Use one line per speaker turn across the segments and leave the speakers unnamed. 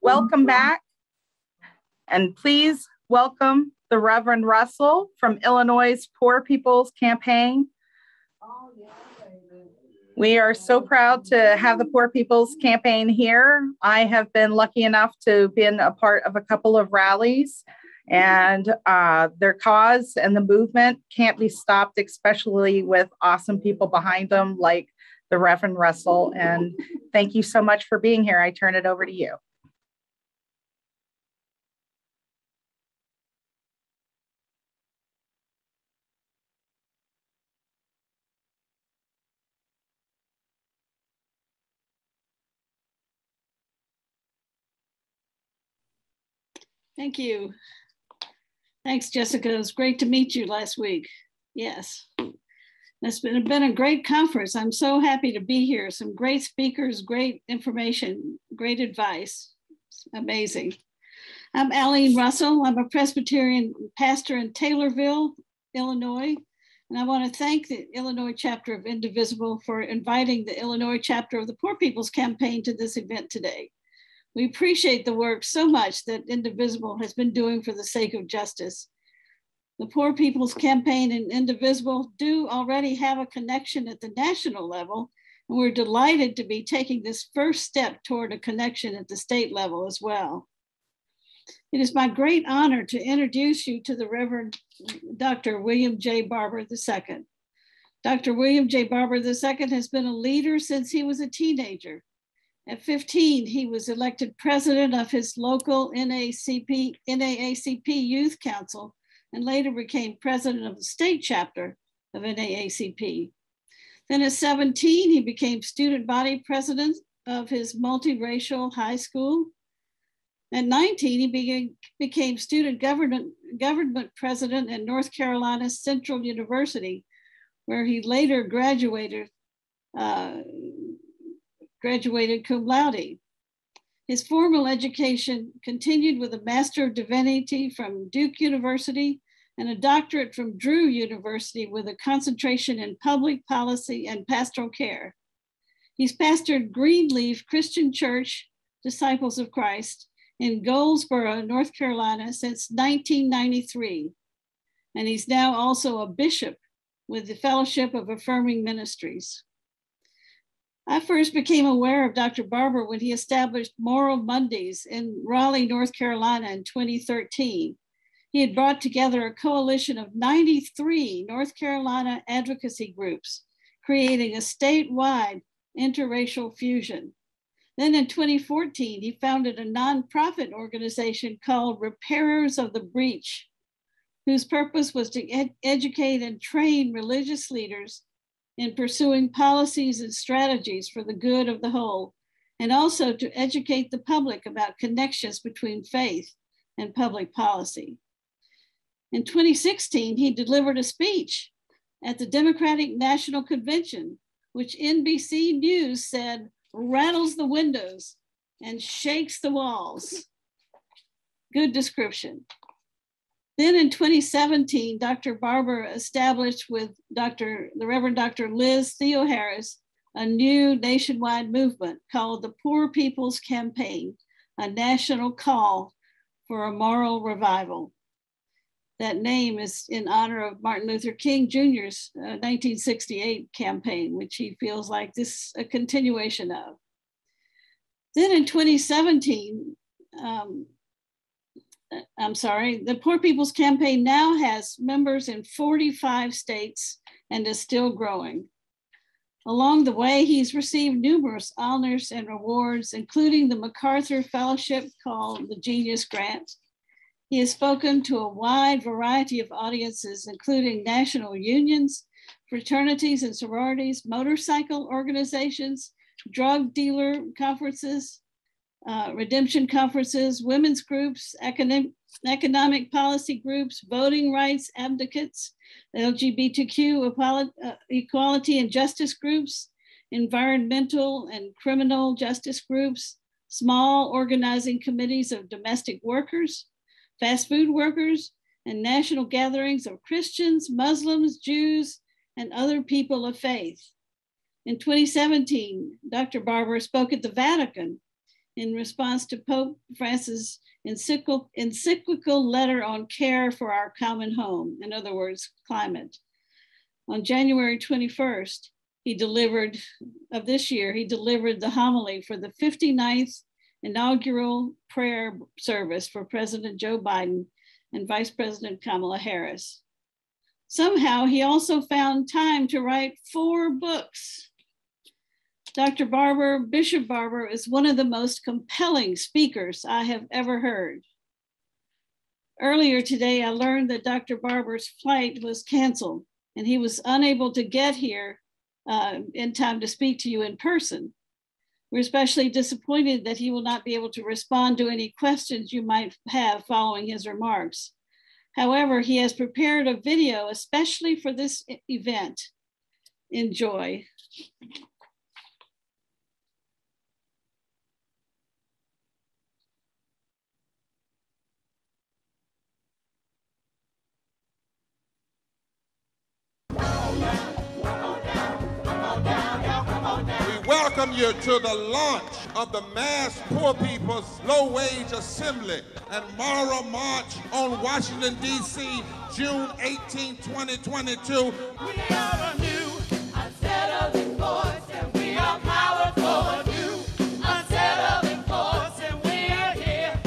welcome back. And please welcome the Reverend Russell from Illinois' Poor People's Campaign. We are so proud to have the Poor People's Campaign here. I have been lucky enough to be a part of a couple of rallies, and their cause and the movement can't be stopped, especially with awesome people behind them like the Reverend Russell. And thank you so much for being here. I turn it over to you.
Thank you. Thanks, Jessica. It was great to meet you last week. Yes, it's been a great conference. I'm so happy to be here. Some great speakers, great information, great advice. It's amazing. I'm Alain Russell. I'm a Presbyterian pastor in Taylorville, Illinois. And I want to thank the Illinois chapter of Indivisible for inviting the Illinois chapter of the Poor People's Campaign to this event today. We appreciate the work so much that Indivisible has been doing for the sake of justice. The Poor People's Campaign and Indivisible do already have a connection at the national level, and we're delighted to be taking this first step toward a connection at the state level as well. It is my great honor to introduce you to the Reverend Dr. William J. Barber II. Dr. William J. Barber II has been a leader since he was a teenager. At 15, he was elected president of his local NAACP Youth Council and later became president of the state chapter of NAACP. Then at 17, he became student body president of his multiracial high school. At 19, he became student government president at North Carolina Central University, where he later graduated cum laude. His formal education continued with a Master of Divinity from Duke University and a doctorate from Drew University with a concentration in public policy and pastoral care. He's pastored Greenleaf Christian Church, Disciples of Christ, in Goldsboro, North Carolina since 1993. And he's now also a bishop with the Fellowship of Affirming Ministries. I first became aware of Dr. Barber when he established Moral Mondays in Raleigh, North Carolina in 2013. He had brought together a coalition of 93 North Carolina advocacy groups, creating a statewide interracial fusion. Then in 2014, he founded a nonprofit organization called Repairers of the Breach, whose purpose was to educate and train religious leaders in pursuing policies and strategies for the good of the whole, and also to educate the public about connections between faith and public policy. In 2016, he delivered a speech at the Democratic National Convention, which NBC News said rattles the windows and shakes the walls. Good description. Then in 2017, Dr. Barber established with the Reverend Dr. Liz Theo-Harris a new nationwide movement called the Poor People's Campaign, a national call for a moral revival. That name is in honor of Martin Luther King Jr.'s 1968 campaign, which he feels like this is a continuation of. Then in 2017, the Poor People's Campaign now has members in 45 states and is still growing. Along the way, he's received numerous honors and awards, including the MacArthur Fellowship called the Genius Grant. He has spoken to a wide variety of audiences, including national unions, fraternities and sororities, motorcycle organizations, drug dealer conferences, redemption conferences, women's groups, economic policy groups, voting rights advocates, LGBTQ equality and justice groups, environmental and criminal justice groups, small organizing committees of domestic workers, fast food workers, and national gatherings of Christians, Muslims, Jews, and other people of faith. In 2017, Dr. Barber spoke at the Vatican in response to Pope Francis' encyclical letter on care for our common home, in other words, climate. On January 21st, of this year, he delivered the homily for the 59th inaugural prayer service for President Joe Biden and Vice President Kamala Harris. Somehow, he also found time to write 4 books. Bishop Barber is one of the most compelling speakers I have ever heard. Earlier today, I learned that Dr. Barber's flight was canceled and he was unable to get here in time to speak to you in person. We're especially disappointed that he will not be able to respond to any questions you might have following his remarks. However, he has prepared a video especially for this event. Enjoy.
Welcome you to the launch of the Mass Poor People's Low-Wage Assembly and Moral March on Washington, D.C., June 18, 2022.
We are a new, unsettling force, and we are powerful. A new, unsettling force, and we are here.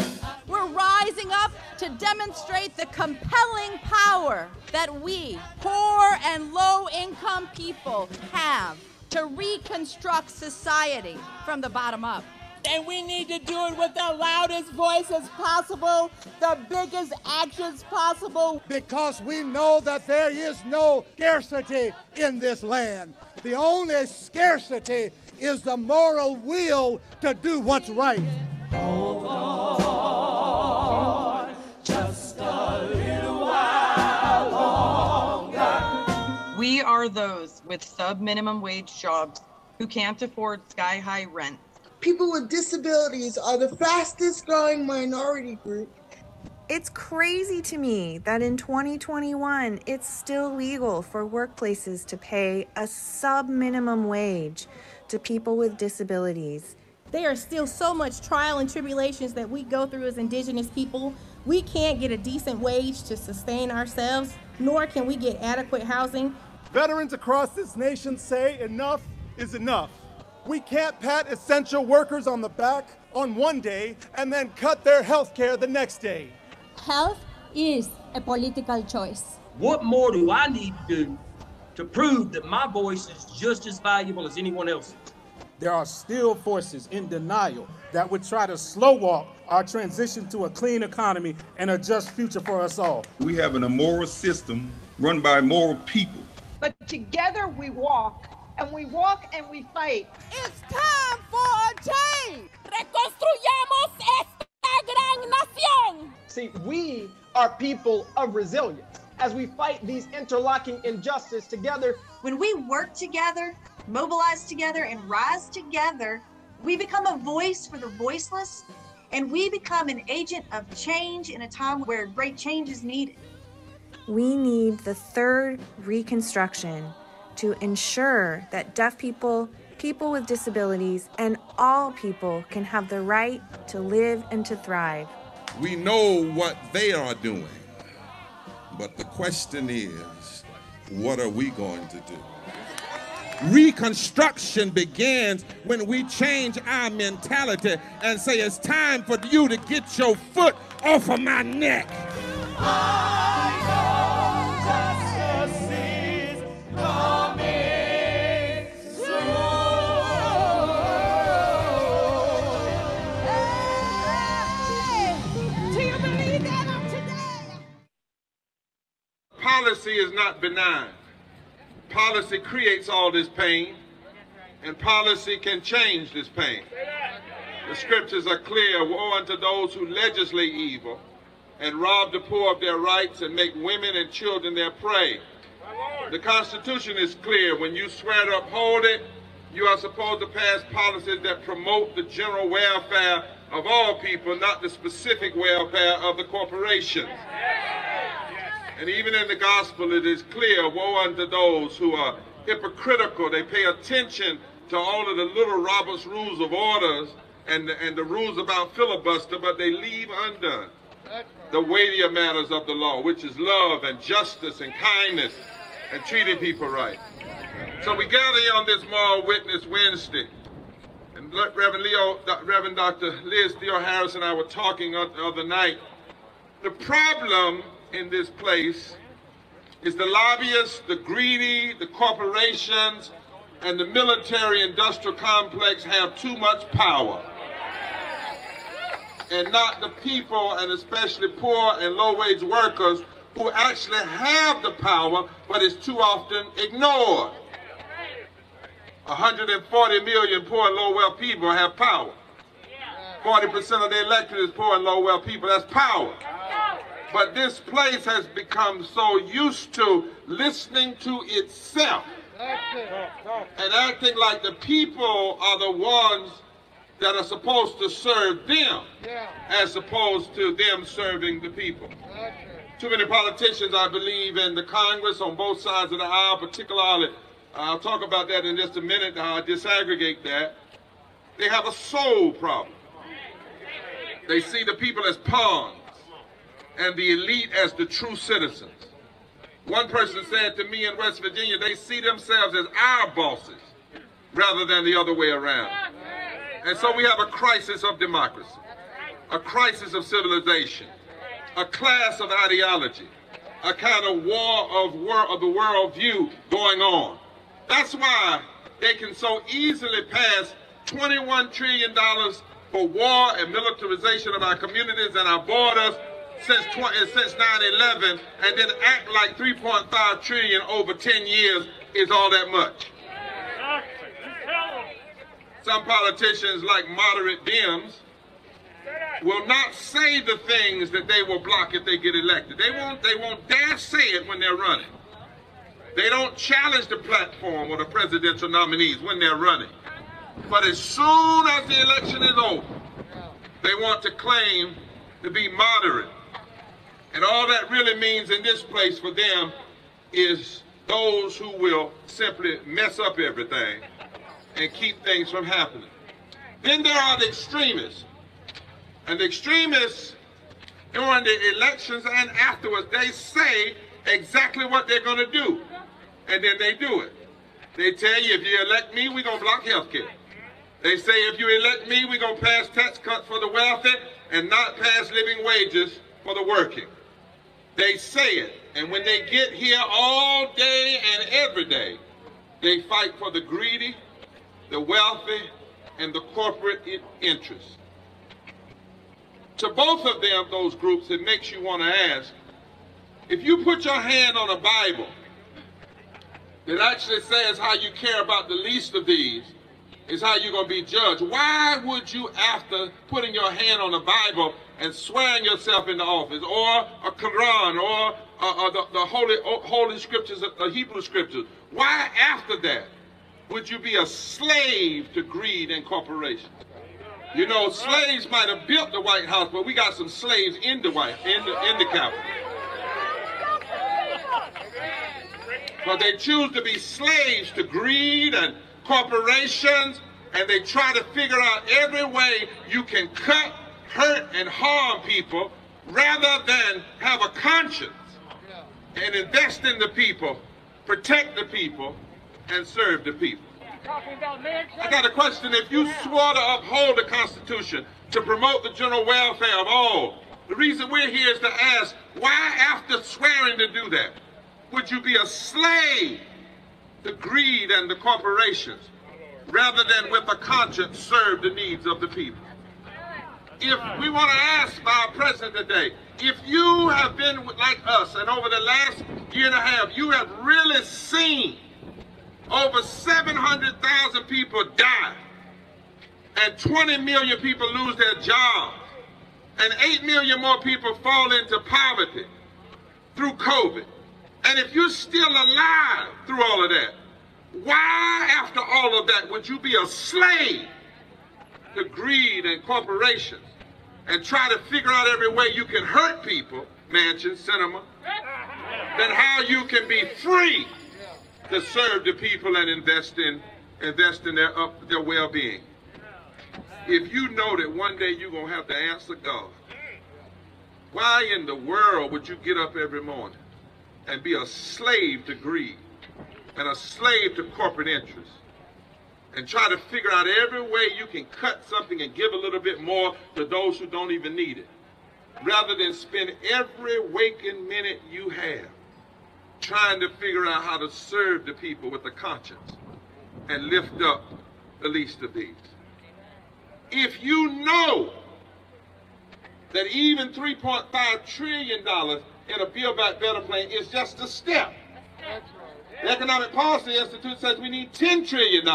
We're rising up to demonstrate the compelling power that we, poor and low-income people, have to reconstruct society from the bottom up.
And we need to do it with the loudest voices possible, the biggest actions possible.
Because we know that there is no scarcity in this land. The only scarcity is the moral will to do what's right.
Hold on, just a little while longer.
We are those with sub-minimum wage jobs who can't afford sky-high rent.
People with disabilities are the fastest growing minority group.
It's crazy to me that in 2021, it's still legal for workplaces to pay a sub-minimum wage to people with disabilities.
There are still so much trial and tribulations that we go through as Indigenous people. We can't get a decent wage to sustain ourselves, nor can we get adequate housing.
Veterans across this nation say enough is enough. We can't pat essential workers on the back on one day and then cut their health care the next day.
Health is a political choice.
What more do I need to do to prove that my voice is just as valuable as anyone else's?
There are still forces in denial that would try to slow walk our transition to a clean economy and a just future for us all.
We have an immoral system run by immoral people.
But together we walk, and we walk and we fight.
It's time for a change. Reconstruyamos esta gran nación.
See, we are people of resilience. As we fight these interlocking injustices together.
When we work together, mobilize together, and rise together, we become a voice for the voiceless, and we become an agent of change in a time where great change is needed.
We need the third Reconstruction to ensure that deaf people, people with disabilities, and all people can have the right to live and to thrive.
We know what they are doing, but the question is, what are we going to do? Reconstruction begins when we change our mentality and say it's time for you to get your foot off of my neck.
Justice is coming soon.
Hey, do you believe that on today?
Policy is not benign. Policy creates all this pain, and policy can change this pain. The scriptures are clear. Woe unto those who legislate evil and rob the poor of their rights and make women and children their prey. The Constitution is clear. When you swear to uphold it, you are supposed to pass policies that promote the general welfare of all people, not the specific welfare of the corporations. And even in the gospel, it is clear, woe unto those who are hypocritical. They pay attention to all of the little Robert's Rules of Orders, and the rules about filibuster, but they leave undone the weightier matters of the law, which is love and justice and kindness and treating people right. So we gather here on this Moral Witness Wednesday, and Reverend Dr. Liz Theo Harris and I were talking the other night. The problem in this place is the lobbyists, the greedy, the corporations, and the military-industrial complex have too much power. And not the people, and especially poor and low-wage workers, who actually have the power, but is too often ignored. 140 million poor and low-wealth people have power. 40% of the electorate is poor and low-wealth people. That's power. But this place has become so used to listening to itself and acting like the people are the ones that are supposed to serve them as opposed to them serving the people. Too many politicians, I believe, in the Congress on both sides of the aisle, particularly, I'll talk about that in just a minute, how I disaggregate that. They have a soul problem. They see the people as pawns and the elite as the true citizens. One person said to me in West Virginia, they see themselves as our bosses rather than the other way around. And so we have a crisis of democracy, a crisis of civilization, a class of ideology, a kind of war of the world view going on. That's why they can so easily pass $21 trillion for war and militarization of our communities and our borders since 9/11, and then act like 3.5 trillion over 10 years is all that much. Some politicians, like moderate Dems, will not say the things that they will block if they get elected. They won't dare say it when they're running. They don't challenge the platform or the presidential nominees when they're running. But as soon as the election is over, they want to claim to be moderate. And all that really means in this place for them is those who will simply mess up everything and keep things from happening. Then there are the extremists. And the extremists, during the elections and afterwards, they say exactly what they're going to do. And then they do it. They tell you, if you elect me, we're going to block health care. They say, if you elect me, we're going to pass tax cuts for the wealthy and not pass living wages for the working. They say it. And when they get here all day and every day, they fight for the greedy, the wealthy, and the corporate interests. To both of them, those groups, it makes you want to ask, if you put your hand on a Bible that actually says how you care about the least of these is how you're going to be judged, why would you, after putting your hand on a Bible and swearing yourself into office, or a Quran, or the holy scriptures, the Hebrew scriptures, why after that would you be a slave to greed and corporations? You know, slaves might have built the White House, but we got some slaves in the Capitol. But they choose to be slaves to greed and corporations, and they try to figure out every way you can cut, hurt, and harm people rather than have a conscience and invest in the people, protect the people, and serve the people. I got a question. If you swore to uphold the Constitution, to promote the general welfare of all, the reason we're here is to ask, why after swearing to do that, would you be a slave to greed and the corporations, rather than with a conscience serve the needs of the people? If we want to ask our president today, if you have been like us, and over the last year and a half, you have really seen over 700,000 people die, and 20 million people lose their jobs, and 8 million more people fall into poverty through COVID. And if you're still alive through all of that, why, after all of that, would you be a slave to greed and corporations and try to figure out every way you can hurt people, Manchin, Sinema, than how you can be free to serve the people and invest in their well-being? if you know that one day you're going to have to answer God, why in the world would you get up every morning and be a slave to greed and a slave to corporate interests and try to figure out every way you can cut something and give a little bit more to those who don't even need it, rather than spend every waking minute you have trying to figure out how to serve the people with a conscience and lift up the least of these? If you know that even $3.5 trillion in a Build Back Better plan is just a step. The Economic Policy Institute says we need $10 trillion.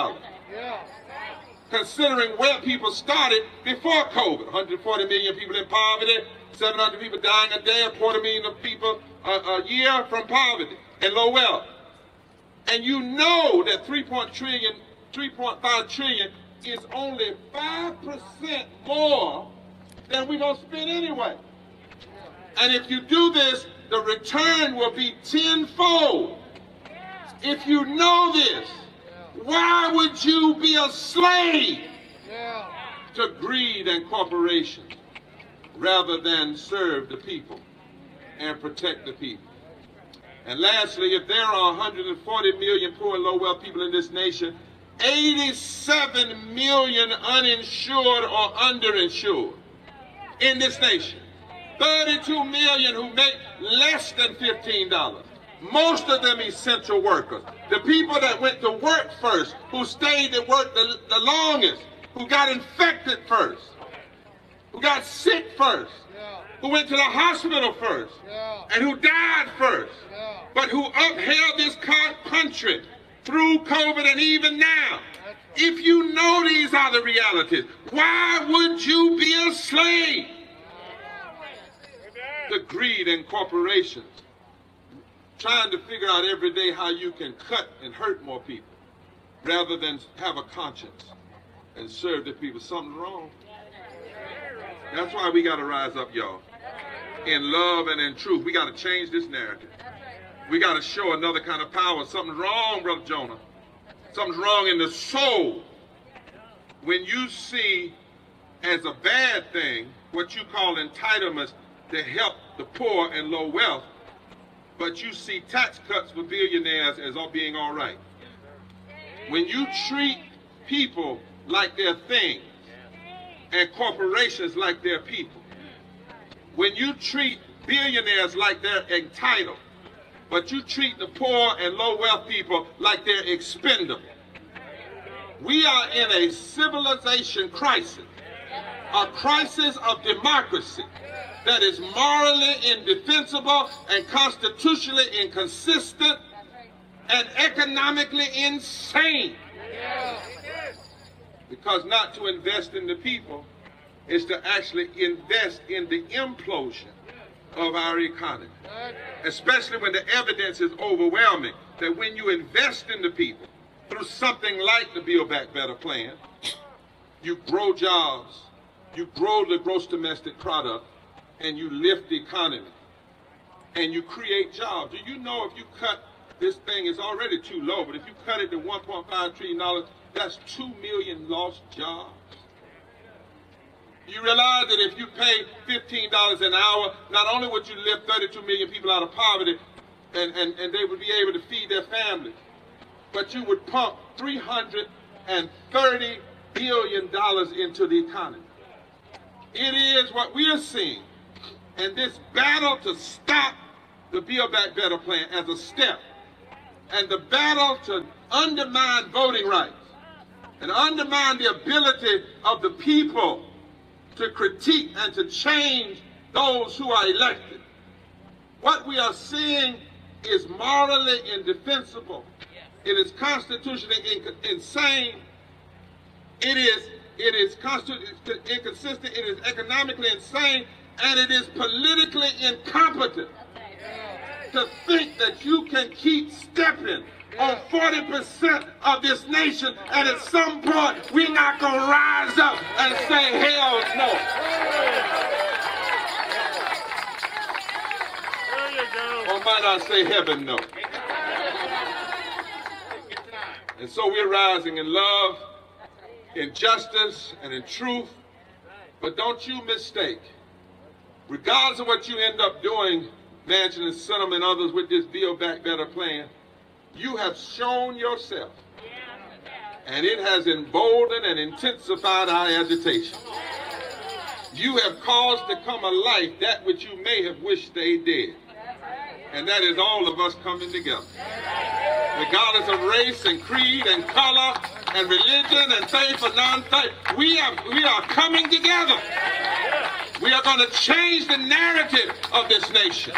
Considering where people started before COVID, 140 million people in poverty, 700 people dying a day, 250,000 of people a year from poverty and low wealth. And you know that 3.5 trillion is only 5% more than we're going to spend anyway. And if you do this, the return will be tenfold. If you know this, why would you be a slave to greed and corporations rather than serve the people and protect the people? And lastly, if there are 140 million poor and low-wealth people in this nation, 87 million uninsured or underinsured in this nation, 32 million who make less than $15. Most of them essential workers. The people that went to work first, who stayed at work the longest, who got infected first, who got sick first, who went to the hospital first, and who died first, but who upheld this country through COVID and even now. If you know these are the realities, why would you be a slave to greed and corporations, trying to figure out every day how you can cut and hurt more people rather than have a conscience and serve the people? Something's wrong. That's why we got to rise up, y'all, in love and in truth. We got to change this narrative. We got to show another kind of power. Something's wrong, Brother Jonah. Something's wrong in the soul when you see as a bad thing what you call entitlements to help the poor and low wealth, but you see tax cuts for billionaires as all being all right. When you treat people like they're things and corporations like they're people, when you treat billionaires like they're entitled, but you treat the poor and low wealth people like they're expendable, we are in a civilization crisis, a crisis of democracy that is morally indefensible and constitutionally inconsistent and economically insane. Because not to invest in the people is to actually invest in the implosion of our economy. Especially when the evidence is overwhelming that when you invest in the people through something like the Build Back Better plan, you grow jobs, you grow the gross domestic product, and you lift the economy, and you create jobs. Do you know if you cut, this thing is already too low, but if you cut it to $1.5 trillion, that's 2 million lost jobs. You realize that if you pay $15 an hour, not only would you lift 32 million people out of poverty, and they would be able to feed their families, but you would pump $330 billion into the economy. It is what we are seeing. And this battle to stop the Build Back Better plan as a step, and the battle to undermine voting rights, and undermine the ability of the people to critique and to change those who are elected. What we are seeing is morally indefensible. It is constitutionally insane. It is constitutionally inconsistent. It is economically insane. And it is politically incompetent to think that you can keep stepping on 40% of this nation, and at some point we're not going to rise up and say hell no. Or might I say heaven no. And so we're rising in love in justice and in truth. But don't you mistake, regardless of what you end up doing, Manchin and Sinema and others with this Build Back Better plan, you have shown yourself, and it has emboldened and intensified our agitation. You have caused to come alive that which you may have wished they did. And that is all of us coming together. Regardless of race and creed and color and religion and faith or non-faith, we are coming together. We are going to change the narrative of this nation.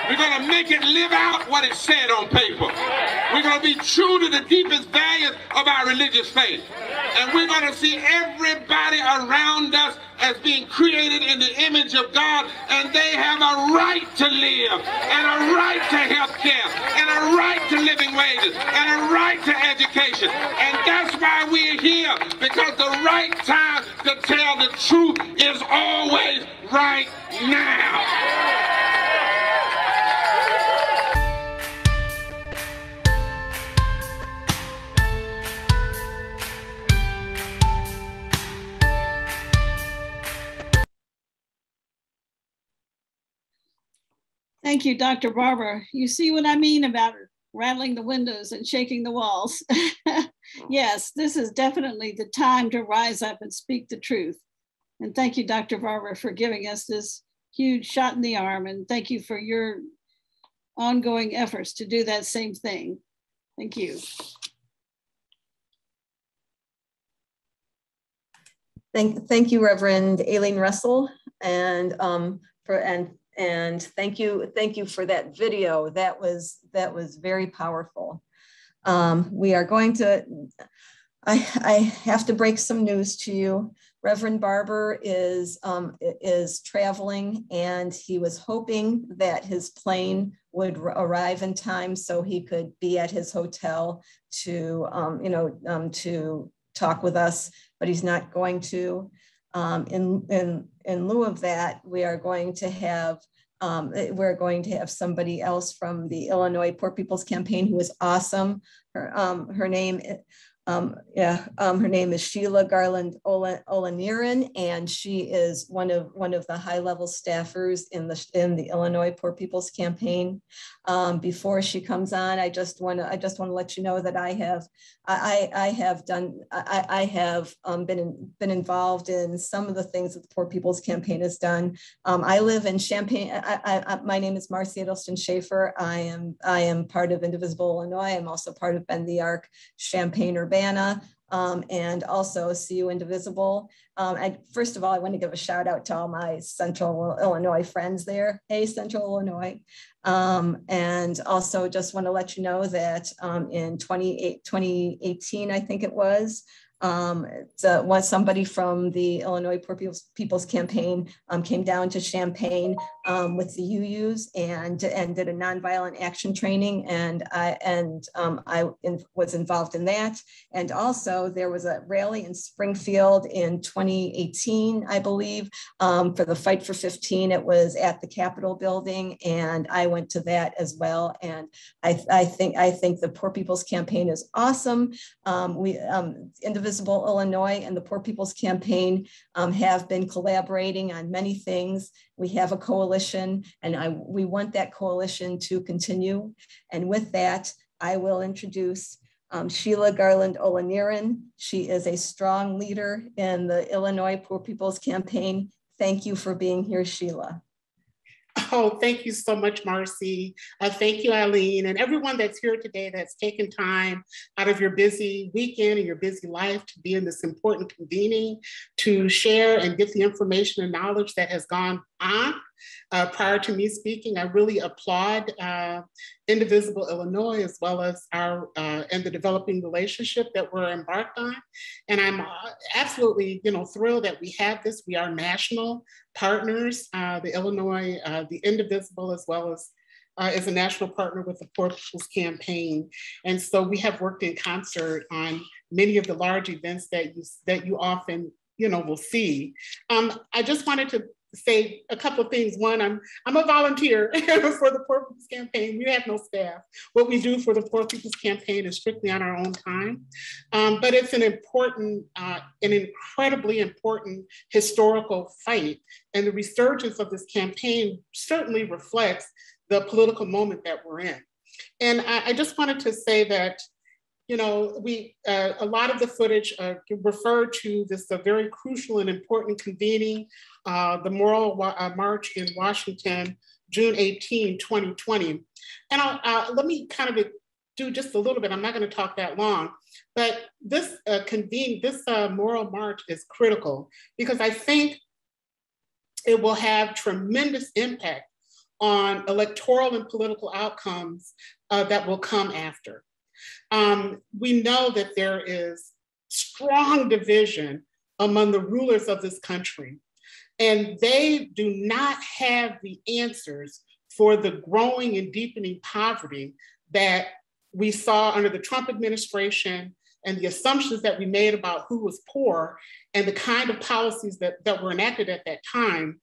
We're going to make it live out what it said on paper. We're going to be true to the deepest values of our religious faith. And we're going to see everybody around us as being created in the image of God, and they have a right to live, and a right to health care, and a right to living wages, and a right to education. And that's why we're here, because the right time to tell the truth is always right now.
Thank you, Dr. Barber. You see what I mean about rattling the windows and shaking the walls. Yes, this is definitely the time to rise up and speak the truth. And thank you, Dr. Barber, for giving us this huge shot in the arm. And thank you for your ongoing efforts to do that same thing. Thank you.
Thank you, Reverend Alain Russell, and thank you for that video. That was very powerful. We are going to. I have to break some news to you. Reverend Barber is traveling, and he was hoping that his plane would arrive in time so he could be at his hotel to to talk with us, but he's not going to. In lieu of that, we are going to have somebody else from the Illinois Poor People's Campaign who is awesome. Her name is Sheila Garland-Olaniran, and she is one of the high-level staffers in the Illinois Poor People's Campaign. Before she comes on, I just want to let you know that I have been involved in some of the things that the Poor People's Campaign has done. I live in Champaign. My name is Marci Adelston-Schafer. I am part of Indivisible, Illinois. I'm also part of Bend the Arc, Champaign-Urbana. And also CU Indivisible. First of all, I want to give a shout out to all my Central Illinois friends there. Hey, Central Illinois. And also just want to let you know that in 2018, I think it was somebody from the Illinois Poor People's Campaign came down to Champaign with the UUs and did a nonviolent action training, and I was involved in that. And also there was a rally in Springfield in 2018, I believe, for the Fight for 15. It was at the Capitol building, and I went to that as well. And I think the Poor People's Campaign is awesome. Indivisible Illinois and the Poor People's Campaign have been collaborating on many things. We have a coalition, and we want that coalition to continue. And with that, I will introduce Sheila Garland-Olaniran. She is a strong leader in the Illinois Poor People's Campaign. Thank you for being here, Sheila.
Oh, thank you so much, Marci. Thank you, Aline, and everyone that's here today that's taken time out of your busy weekend and your busy life to be in this important convening to share and get the information and knowledge that has gone on. Prior to me speaking, I really applaud Indivisible Illinois as well as our and the developing relationship that we're embarked on. And I'm absolutely thrilled that we have this. We are national partners. The Illinois, the Indivisible, as well as is a national partner with the Poor People's Campaign. And so we have worked in concert on many of the large events that you often will see. I just wanted to say a couple of things. One, I'm a volunteer for the Poor People's Campaign. We have no staff. What we do for the Poor People's Campaign is strictly on our own time. But it's an important, an incredibly important historical fight. And the resurgence of this campaign certainly reflects the political moment that we're in. And I just wanted to say that, you know, a lot of the footage referred to this very crucial and important convening, the Moral March in Washington, June 18, 2020. And let me kind of do just a little bit. I'm not going to talk that long, but this Moral March is critical because I think it will have tremendous impact on electoral and political outcomes that will come after. We know that there is strong division among the rulers of this country, and they do not have the answers for the growing and deepening poverty that we saw under the Trump administration and the assumptions that we made about who was poor and the kind of policies that were enacted at that time,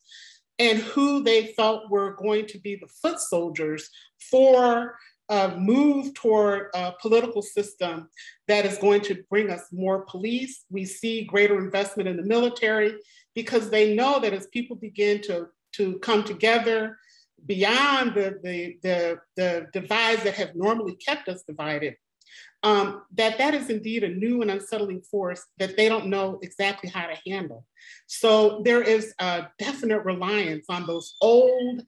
and who they felt were going to be the foot soldiers for a move toward a political system that is going to bring us more police. We see greater investment in the military because they know that as people begin to come together beyond the divides that have normally kept us divided, that is indeed a new and unsettling force that they don't know exactly how to handle. So there is a definite reliance on those old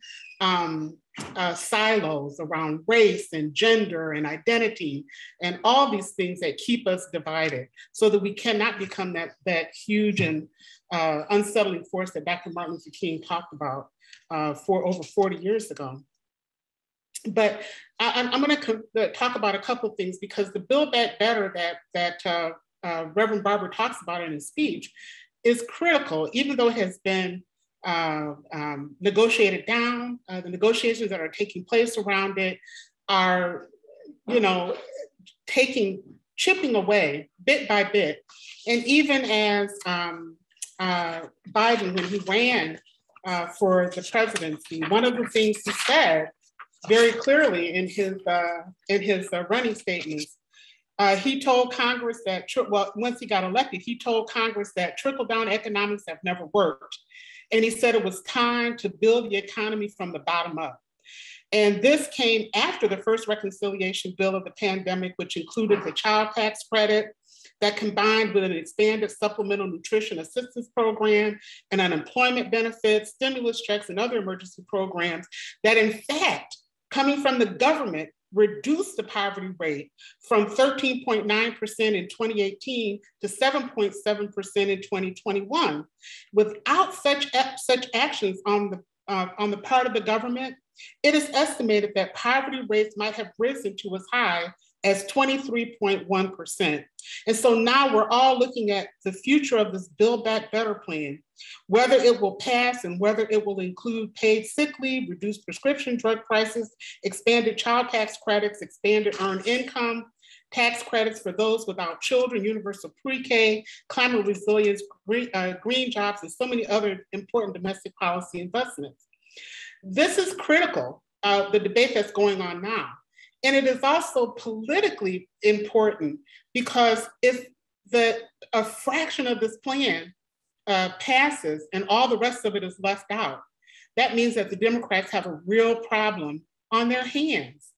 silos around race and gender and identity and all these things that keep us divided so that we cannot become that huge and unsettling force that Dr. Martin Luther King talked about for over 40 years ago. But I'm going to talk about a couple of things because the Build Back Better that Reverend Barber talks about in his speech is critical, even though it has been negotiated down. The negotiations that are taking place around it are, you know, chipping away bit by bit. And even as Biden, when he ran for the presidency, one of the things he said very clearly in his running statements, he told Congress that, once he got elected, he told Congress that trickle-down economics have never worked. And he said it was time to build the economy from the bottom up. And this came after the first reconciliation bill of the pandemic, which included the child tax credit that combined with an expanded supplemental nutrition assistance program and unemployment benefits, stimulus checks, and other emergency programs that in fact, coming from the government, reduced the poverty rate from 13.9% in 2018 to 7.7% in 2021. Without such actions on the part of the government, it is estimated that poverty rates might have risen to as high as 23.1%. And so now we're all looking at the future of this Build Back Better plan, whether it will pass and whether it will include paid sick leave, reduced prescription drug prices, expanded child tax credits, expanded earned income tax credits for those without children, universal pre-K, climate resilience, green jobs, and so many other important domestic policy investments. This is critical, the debate that's going on now. And it is also politically important because if a fraction of this plan passes and all the rest of it is left out, that means that the Democrats have a real problem on their hands.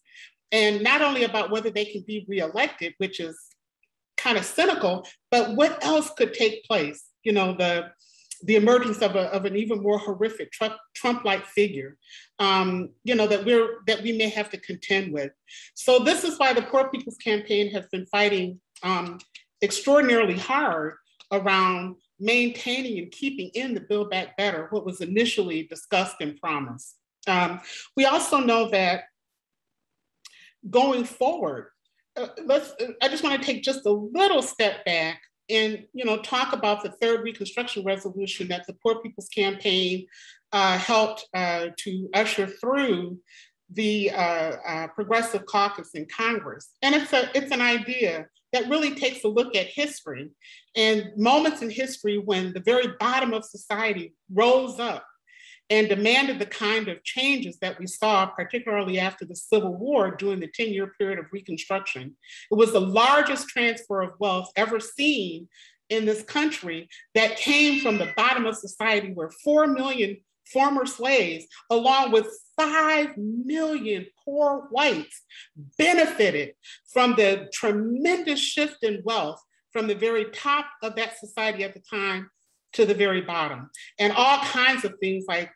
And not only about whether they can be reelected, which is kind of cynical, but what else could take place? You know, the emergence of an even more horrific Trump-like figure, you know, that we may have to contend with. So this is why the Poor People's Campaign has been fighting extraordinarily hard around maintaining and keeping in the Build Back Better what was initially discussed and promised. We also know that going forward, I just want to take just a little step back and, you know, talk about the third Reconstruction resolution that the Poor People's Campaign helped to usher through the Progressive Caucus in Congress. And it's an idea that really takes a look at history and moments in history when the very bottom of society rose up and demanded the kind of changes that we saw, particularly after the Civil War during the 10-year period of Reconstruction. It was the largest transfer of wealth ever seen in this country that came from the bottom of society, where 4 million former slaves, along with 5 million poor whites, benefited from the tremendous shift in wealth from the very top of that society at the time to the very bottom. And all kinds of things like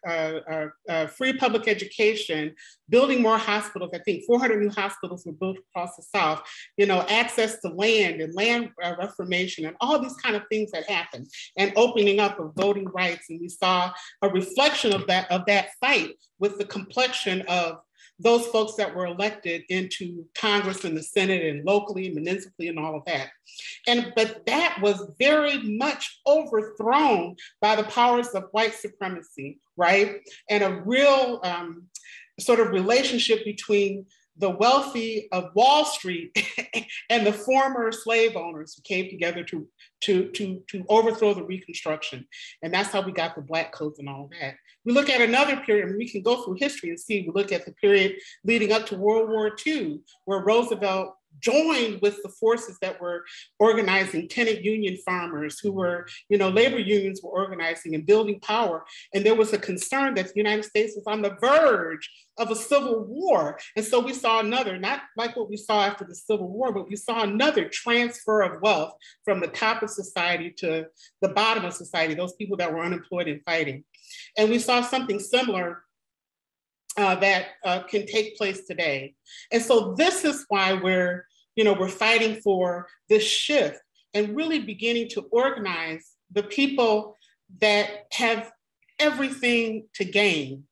free public education, building more hospitals. I think 400 new hospitals were built across the South, access to land and land reformation and all these kind of things that happened, and opening up of voting rights. And we saw a reflection of that fight with the complexion of those folks that were elected into Congress and the Senate and locally, municipally, and all of that. But that was very much overthrown by the powers of white supremacy, right? And a real sort of relationship between the wealthy of Wall Street and the former slave owners who came together to overthrow the Reconstruction. And that's how we got the Black codes and all that. We look at another period, and we can go through history and see, we look at the period leading up to World War II, where Roosevelt joined with the forces that were organizing tenant union farmers who were, labor unions were organizing and building power. And there was a concern that the United States was on the verge of a civil war. And so we saw another, not like what we saw after the Civil War, but we saw another transfer of wealth from the top of society to the bottom of society, those people that were unemployed and fighting. And we saw something similar that can take place today. And so this is why we're fighting for this shift and really beginning to organize the people that have everything to gain.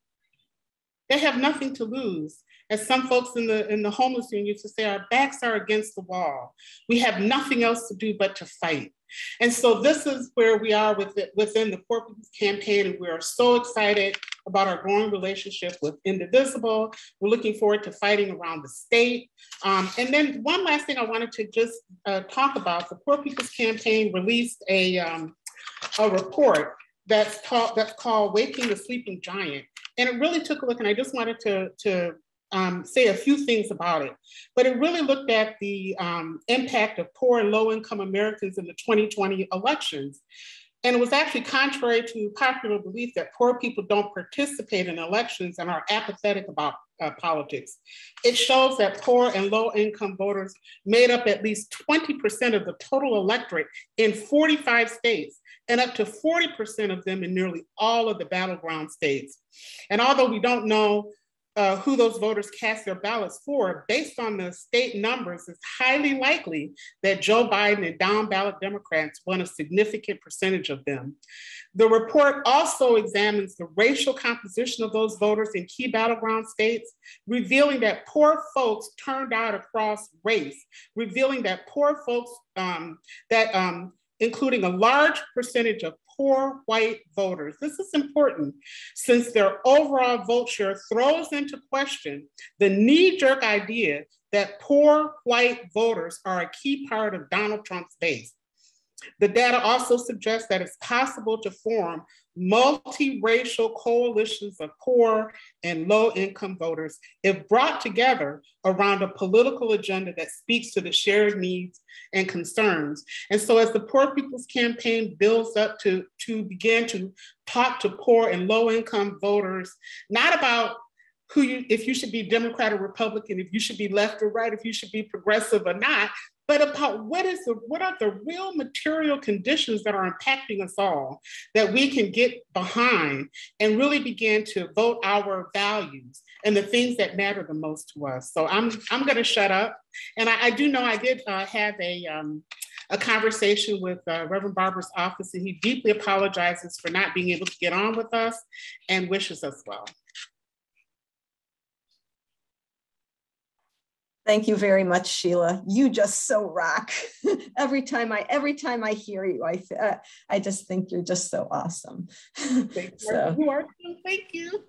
They have nothing to lose. As some folks in the homeless union used to say, our backs are against the wall. We have nothing else to do but to fight. And so this is where we are within the Poor People's Campaign, and we are so excited about our growing relationship with Indivisible. We're looking forward to fighting around the state. And then one last thing I wanted to just talk about, the Poor People's Campaign released a report that's called Waking the Sleeping Giant. And it really took a look, and I just wanted to say a few things about it, but it really looked at the impact of poor and low-income Americans in the 2020 elections. And it was actually contrary to popular belief that poor people don't participate in elections and are apathetic about politics. It shows that poor and low-income voters made up at least 20% of the total electorate in 45 states, and up to 40% of them in nearly all of the battleground states. And although we don't know who those voters cast their ballots for, based on the state numbers, it's highly likely that Joe Biden and down ballot Democrats won a significant percentage of them. The report also examines the racial composition of those voters in key battleground states, revealing that poor folks turned out across race, revealing that poor folks, including a large percentage of poor white voters. This is important since their overall vote share throws into question the knee-jerk idea that poor white voters are a key part of Donald Trump's base. The data also suggests that it's possible to form multiracial coalitions of poor and low-income voters if brought together around a political agenda that speaks to the shared needs and concerns. And so as the Poor People's Campaign builds up to begin to talk to poor and low-income voters, not about if you should be Democrat or Republican, if you should be left or right, if you should be progressive or not, but about what are the real material conditions that are impacting us all that we can get behind and really begin to vote our values and the things that matter the most to us. So I'm going to shut up. And I do know I did have a conversation with Reverend Barber's office, and he deeply apologizes for not being able to get on with us and wishes us well.
Thank you very much, Sheila. You just so rock. Every time I hear you, I just think you're just so awesome.
Thank you. You are too. Thank you.